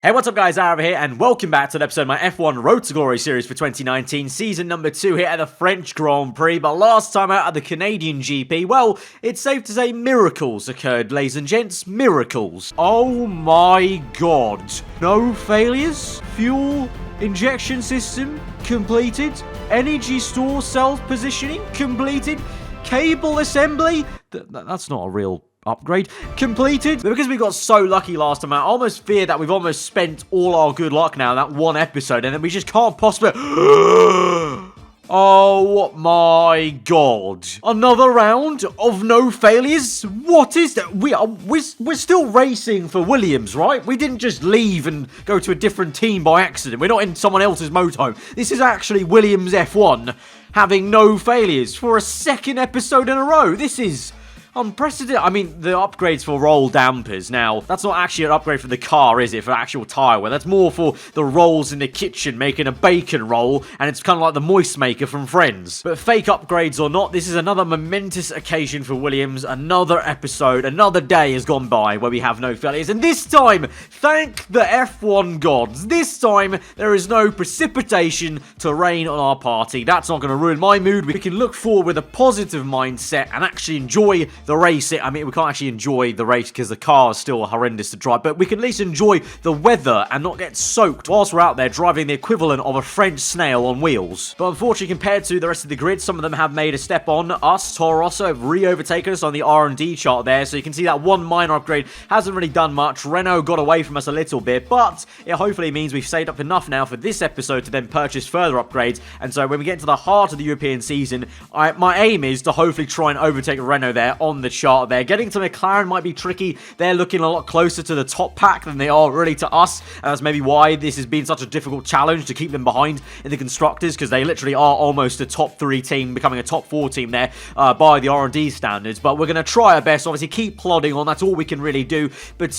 Hey, what's up guys, aarava here, and welcome back to an episode of my F1 Road to Glory series for 2019, season number 2 here at the French Grand Prix. But last time out at the Canadian GP, well, it's safe to say miracles occurred, ladies and gents, miracles. Oh my god. No failures? Fuel injection system completed? Energy store self-positioning completed? Cable assembly? That's not a real upgrade completed. But because we got so lucky last time, I almost fear that we've almost spent all our good luck now in that one episode, and then we just can't possibly oh my god. Another round of no failures? What is that? We're still racing for Williams, right? We didn't just leave and go to a different team by accident. We're not in someone else's motorhome. This is actually Williams F1 having no failures for a second episode in a row. This is unprecedented. I mean, the upgrades for roll dampers. Now, that's not actually an upgrade for the car, is it? For actual tyre wear. That's more for the rolls in the kitchen making a bacon roll, and it's kind of like the moist maker from Friends. But fake upgrades or not, this is another momentous occasion for Williams. Another episode, another day has gone by where we have no failures. And this time, thank the F1 gods, this time there is no precipitation to rain on our party. That's not going to ruin my mood. We can look forward with a positive mindset and actually enjoy the race. I mean, we can't actually enjoy the race because the car is still horrendous to drive, but we can at least enjoy the weather and not get soaked whilst we're out there driving the equivalent of a French snail on wheels. But unfortunately, compared to the rest of the grid, some of them have made a step on us. Toro Rosso have re-overtaken us on the R&D chart there, so you can see that one minor upgrade hasn't really done much. Renault got away from us a little bit, but it hopefully means we've saved up enough now for this episode to then purchase further upgrades. And so when we get into the heart of the European season, my aim is to hopefully try and overtake Renault there on the chart there. Getting to McLaren might be tricky. They're looking a lot closer to the top pack than they are really to us, and that's maybe why this has been such a difficult challenge to keep them behind in the constructors, because they literally are almost a top 3 team, becoming a top 4 team there by the R&D standards. But we're going to try our best, obviously keep plodding on. That's all we can really do. But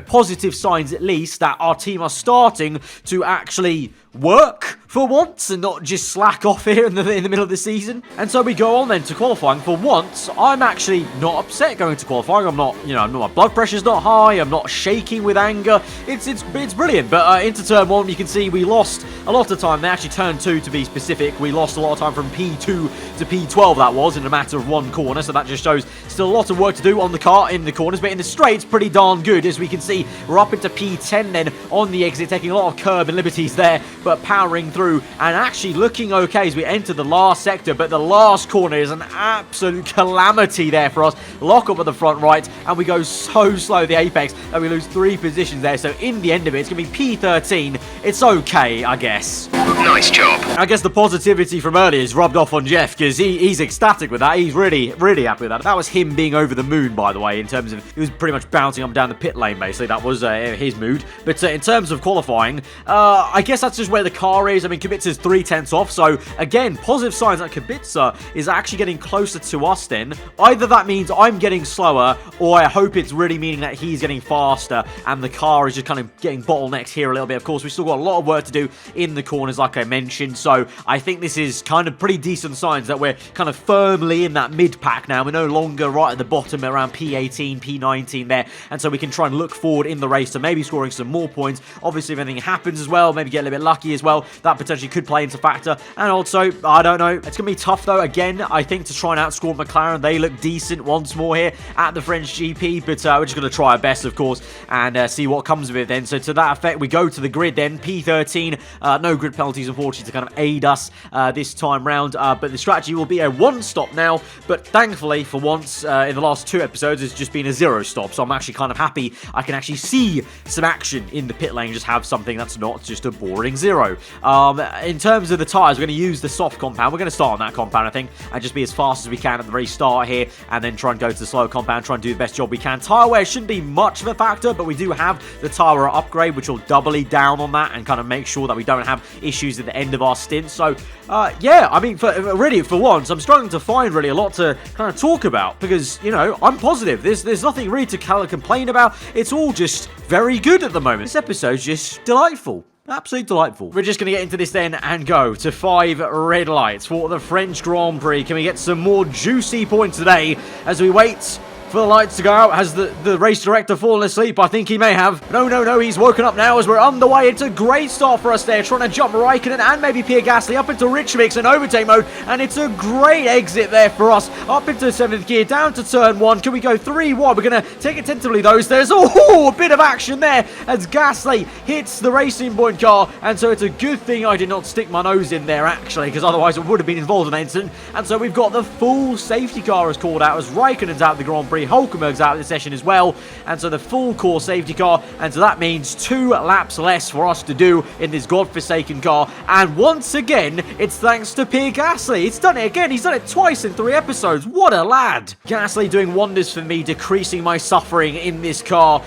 positive signs at least that our team are starting to actually work for once and not just slack off here in the middle of the season. And so we go on then to qualifying. For once, I'm actually not upset going to qualifying. I'm not, my blood pressure's not high. I'm not shaking with anger. It's brilliant. But into turn 1, you can see we lost a lot of time. They actually turn 2 to be specific. We lost a lot of time from P2 to P12, that was, in a matter of one corner. So that just shows still a lot of work to do on the car in the corners. But in the straights, pretty darn good. As we can see, we're up into P10 then on the exit, taking a lot of curb and liberties there, but powering through and actually looking okay as we enter the last sector. But the last corner is an absolute calamity there for us. Lock up at the front right, and we go so slow the apex that we lose 3 positions there. So in the end of it, it's going to be P13. It's okay, I guess. Nice job. I guess the positivity from earlier is rubbed off on Jeff, because he's ecstatic with that. He's really happy with that. That was him being over the moon, by the way, in terms of he was pretty much bouncing up and down the pit lane, basically. That was his mood. But in terms of qualifying, I guess that's just where the car is. I mean, Kubica's 3/10 off, so again, positive signs that Kubica is actually getting closer to us then. Either that means I'm getting slower, or I hope it's really meaning that he's getting faster, and the car is just kind of getting bottlenecked here a little bit. Of course, we've still got a lot of work to do in the corners, like I mentioned, so I think this is kind of pretty decent signs that we're kind of firmly in that mid-pack now. We're no longer right at the bottom around P18, P19 there, and so we can try and look forward in the race to maybe scoring some more points. Obviously, if anything happens as well, maybe get a little bit lucky as well, that potentially could play into factor. And also, I don't know, it's going to be tough though, again, I think, to try and outscore McLaren. They look decent once more here at the French GP, but we're just going to try our best, of course, and see what comes of it then. So to that effect, we go to the grid then, P13, no grid penalties, unfortunately, to kind of aid us this time round, but the strategy will be a 1-stop now, but thankfully, for once, in the last 2 episodes, it's just been a 0-stop, so I'm actually kind of happy I can actually see some action in the pit lane, just have something that's not just a boring 0. In terms of the tyres, we're going to use the soft compound. We're going to start on that compound, I think, and just be as fast as we can at the very start here, and then try and go to the slow compound, try and do the best job we can. Tyre wear shouldn't be much of a factor, but we do have the tyre wear upgrade, which will doubly down on that and kind of make sure that we don't have issues at the end of our stint. So, yeah, I mean, for once, I'm struggling to find really a lot to kind of talk about, because, I'm positive. There's nothing really to kind of complain about. It's all just very good at the moment. This episode's just delightful. Absolutely delightful. We're just going to get into this then and go to 5 red lights for the French Grand Prix. Can we get some more juicy points today as we wait for the lights to go out. Has the race director fallen asleep? I think he may have. No, he's woken up now as we're underway. It's a great start for us there, trying to jump Raikkonen and maybe Pierre Gasly up into rich mix and overtake mode, and it's a great exit there for us, up into 7th gear, down to turn 1. Can we go 3 wide? We're going to take it tentatively, though. There's a bit of action there as Gasly hits the Racing Point car, and so it's a good thing I did not stick my nose in there, actually, because otherwise it would have been involved in an incident. And so we've got the full safety car is called out as Raikkonen's out of the Grand Prix, Hulkenberg's out of the session as well, and so the full core safety car, and so that means 2 laps less for us to do in this godforsaken car. And once again, it's thanks to Pierre Gasly. He's done it again. He's done it twice in 3 episodes. What a lad. Gasly doing wonders for me, decreasing my suffering in this car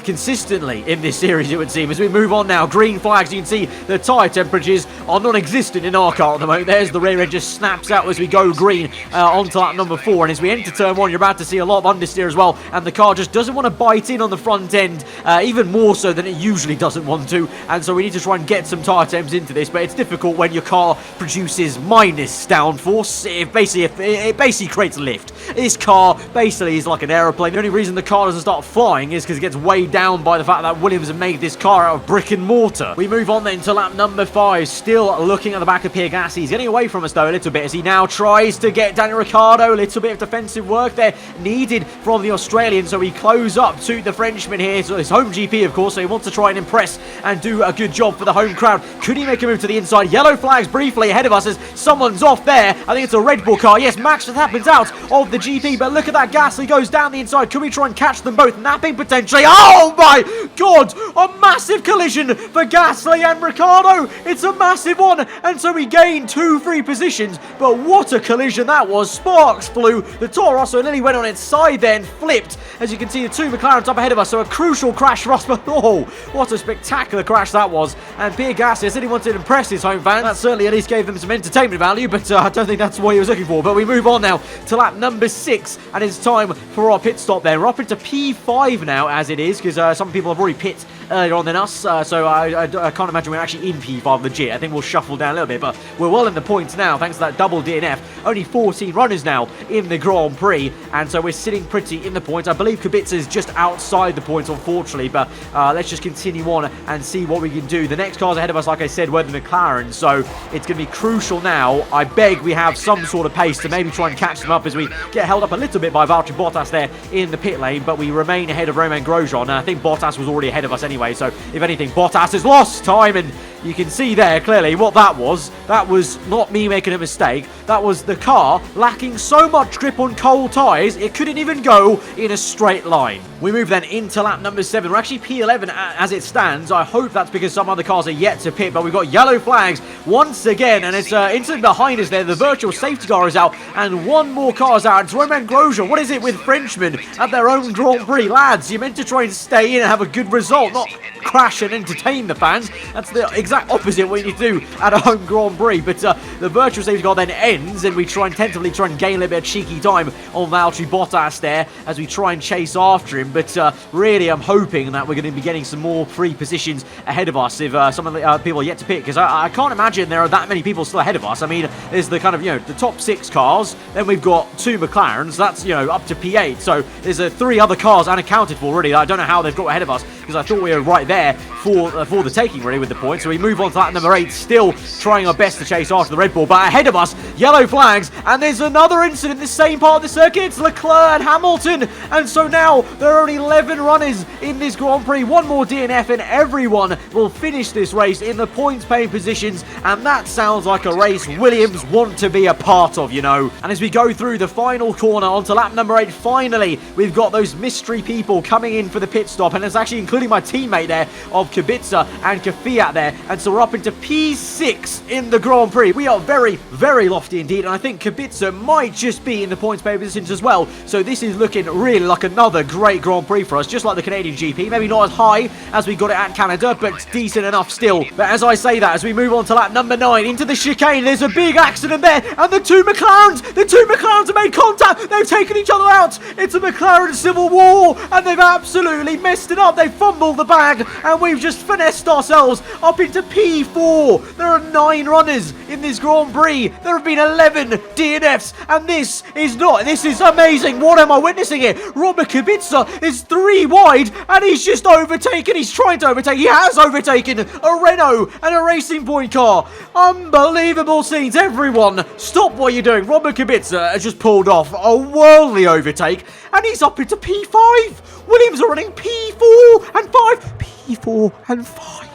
consistently in this series, it would seem. As we move on now, green flags. You can see the tyre temperatures are non-existent in our car at the moment. There's the rear end just snaps out as we go green onto lap number 4. And as we enter turn 1, you're about to see a lot of understeer as well. And the car just doesn't want to bite in on the front end, even more so than it usually doesn't want to. And so we need to try and get some tyre temps into this. But it's difficult when your car produces minus downforce. It basically creates lift. This car basically is like an aeroplane. The only reason the car doesn't start flying is because it gets weighed down by the fact that Williams have made this car out of brick and mortar. We move on then to lap number 5. Still looking at the back of Pierre Gasly. He's getting away from us though a little bit as he now tries to get Daniel Ricciardo. A little bit of defensive work there needed from the Australian. So we close up to the Frenchman here. So his home GP, of course. So he wants to try and impress and do a good job for the home crowd. Could he make a move to the inside? Yellow flags briefly ahead of us as someone's off there. I think it's a Red Bull car. Yes, Max happens out of the GP. But look at that. Gasly goes down the inside. Could we try and catch them both? Napping potentially. Oh my God! A massive collision for Gasly and Ricciardo. It's a massive one. And so we gained 2 free positions. But what a collision that was. Sparks flew. The Toro Rosso nearly went on its side then, flipped. As you can see, the 2 McLarens up ahead of us. So a crucial crash for us. But oh, what a spectacular crash that was. And Pierre Gasly said he wanted to impress his home fans. That certainly at least gave them some entertainment value. But I don't think that's what he was looking for. But we move on now to lap number 6. And it's time for our pit stop there. We're up into P5 now as it is, because some people have already pit earlier on than us, so I can't imagine we're actually in P5 legit. I think we'll shuffle down a little bit, but we're well in the points now thanks to that double DNF. Only 14 runners now in the Grand Prix, and so we're sitting pretty in the points. I believe Kubica is just outside the points, unfortunately, but let's just continue on and see what we can do. The next cars ahead of us, like I said, were the McLaren, so it's going to be crucial now. I beg we have some sort of pace to maybe try and catch them up as we get held up a little bit by Valtteri Bottas there in the pit lane, but we remain ahead of Romain Grosjean, and I think Bottas was already ahead of us anyway, so if anything, Bottas has lost time, and you can see there clearly what that was. That was not me making a mistake. That was the car lacking so much grip on cold tyres, it couldn't even go in a straight line. We move then into lap number 7. We're actually P11 as it stands. I hope that's because some other cars are yet to pit, but we've got yellow flags once again, and it's incident behind us there. The virtual safety car is out, and 1 more car's out. It's Romain Grosjean. What is it with Frenchmen at their own Grand Prix? Lads, you're meant to try and stay in and have a good result, not crash and entertain the fans. That's the exact opposite of what you need to do at a home Grand Prix. But the virtual safety car then ends, and we tentatively try and gain a little bit of cheeky time on Valtteri Bottas there as we try and chase after him. But really, I'm hoping that we're going to be getting some more free positions ahead of us if some of the people are yet to pick, because I can't imagine there are that many people still ahead of us. I mean, there's the kind of, the top 6 cars, then we've got 2 McLarens, that's, up to P8. So there's 3 other cars unaccounted for, really. I don't know how they've got ahead of us, because I thought we were right there for the taking, really, with the points. So we move on to lap number 8, still trying our best to chase after the Red Bull, but ahead of us, yellow flags, and there's another incident in the same part of the circuit. It's Leclerc and Hamilton, and so now there are only 11 runners in this Grand Prix. 1 more DNF and everyone will finish this race in the points-paying positions, and that sounds like a race Williams want to be a part of, And as we go through the final corner onto lap number 8, finally, we've got those mystery people coming in for the pit stop, and it's actually including my teammate there of Kubica and Kvyat there, and so we're up into P6 in the Grand Prix. We are very, very lofty indeed, and I think Kubica might just be in the points-paying positions as well, so this is looking really like another great Grand Prix for us, just like the Canadian GP. Maybe not as high as we got it at Canada, but decent enough still. But as I say that, as we move on to lap number 9, into the chicane, there's a big accident there, and the two McLarens have made contact. They've taken each other out. It's a McLaren civil war, and they've absolutely messed it up. They've fumbled the bag, and we've just finessed ourselves up into P4. There are 9 runners in this Grand Prix. There have been 11 DNFs, and this is amazing. What am I witnessing here? Robert Kubica is 3 wide, and he's just overtaken. He's trying to overtake. He has overtaken a Renault and a Racing Point car. Unbelievable scenes. Everyone, stop what you're doing. Robert Kubica has just pulled off a worldly overtake, and he's up into P5. Williams are running P4 and 5. P4 and 5.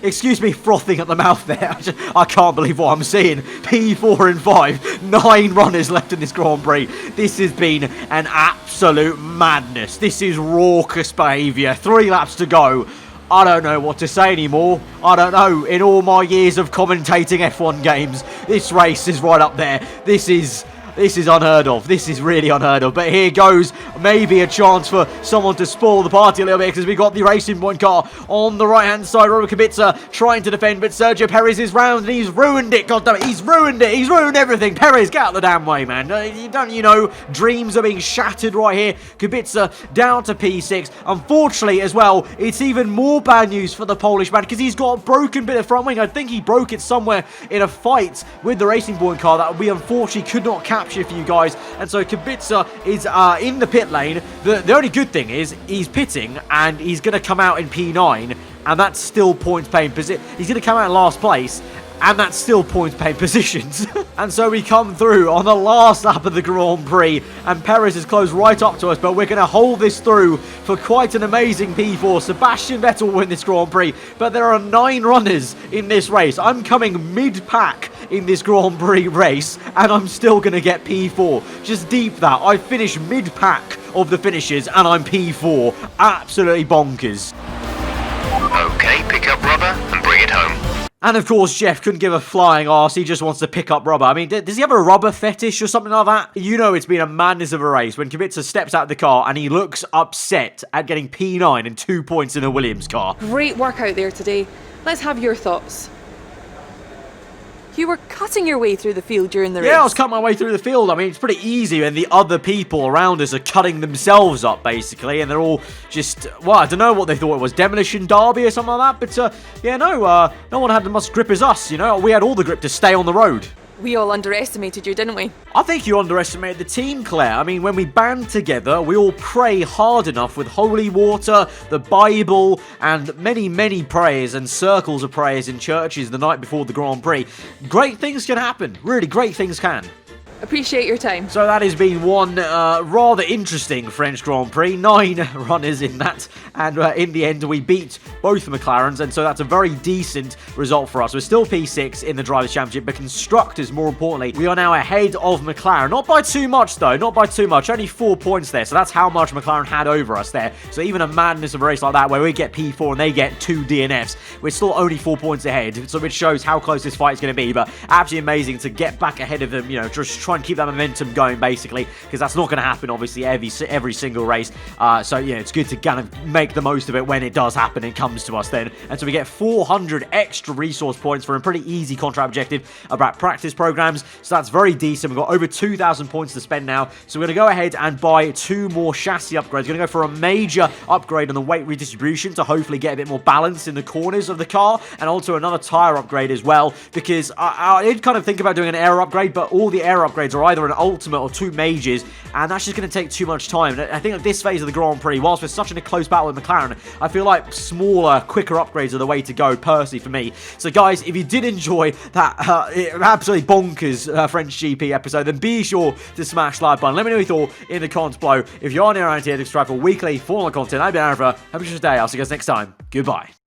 Excuse me, frothing at the mouth there. I can't believe what I'm seeing. P4 and 5. 9 runners left in this Grand Prix. This has been an absolute madness. This is raucous behaviour. 3 laps to go. I don't know what to say anymore. I don't know. In all my years of commentating F1 games, this race is right up there. This is unheard of. This is really unheard of. But here goes maybe a chance for someone to spoil the party a little bit, because we got the Racing Point car on the right-hand side. Robert Kubica trying to defend, but Sergio Perez is round, and he's ruined it. God damn it, he's ruined it. He's ruined everything. Perez, get out the damn way, man. Don't you know? Dreams are being shattered right here. Kubica down to P6. Unfortunately, as well, it's even more bad news for the Polish man, because he's got a broken bit of front wing. I think he broke it somewhere in a fight with the Racing Point car that we unfortunately could not capture for you guys, and so Kubica is in the pit lane. The only good thing is he's pitting, and he's going to come out in P9, and that's still points paying position. He's going to come out in last place, and that's still points paying positions. And so we come through on the last lap of the Grand Prix, and Perez is close right up to us, but we're going to hold this through for quite an amazing P4. Sebastian Vettel will win this Grand Prix, but there are 9 runners in this race. I'm coming mid-pack in this Grand Prix race, and I'm still going to get P4. Just deep that. I finished mid-pack of the finishes, and I'm P4. Absolutely bonkers. Okay, pick up rubber and bring it home. And of course, Jeff couldn't give a flying arse. He just wants to pick up rubber. I mean, does he have a rubber fetish or something like that? You know it's been a madness of a race when Kubica steps out of the car and he looks upset at getting P9 and 2 points in a Williams car. Great work out there today. Let's have your thoughts. You were cutting your way through the field during the race. Yeah, I was cutting my way through the field. I mean, it's pretty easy when the other people around us are cutting themselves up, basically, and they're all just, well, I don't know what they thought it was, demolition derby or something like that, but, yeah, no one had as much grip as us, you know? We had all the grip to stay on the road. We all underestimated you, didn't we? I think you underestimated the team, Claire. I mean, when we band together, we all pray hard enough with holy water, the Bible, and many, many prayers and circles of prayers in churches the night before the Grand Prix. Great things can happen. Really, great things can. Appreciate your time. So that has been one rather interesting French Grand Prix. 9 runners in that, and in the end we beat both McLarens, and so that's a very decent result for us. We're still P6 in the Drivers' Championship, but Constructors, more importantly, we are now ahead of McLaren. Not by too much, though. Not by too much. Only 4 points there, so that's how much McLaren had over us there. So even a madness of a race like that, where we get P4 and they get 2 DNFs, we're still only 4 points ahead, so it shows how close this fight is going to be. But absolutely amazing to get back ahead of them, you know, just try and keep that momentum going, basically, because that's not going to happen, obviously, every single race. So, yeah, it's good to kind of make the most of it when it does happen and comes to us then. And so we get 400 extra resource points for a pretty easy contract objective about practice programs. So that's very decent. We've got over 2,000 points to spend now. So we're going to go ahead and buy 2 more chassis upgrades. We're going to go for a major upgrade on the weight redistribution to hopefully get a bit more balance in the corners of the car, and also another tyre upgrade as well, because I did kind of think about doing an air upgrade, but all the air upgrades are either an ultimate or 2 majors, and that's just going to take too much time. And I think at this phase of the Grand Prix, whilst we're such in a close battle with McLaren, I feel like smaller, quicker upgrades are the way to go, personally, for me. So guys, if you did enjoy that absolutely bonkers French GP episode, then be sure to smash the like button. Let me know what you thought in the comments below. If you are new around here to subscribe for weekly Formula content, I've been aarava. Have a good day. I'll see you guys next time. Goodbye.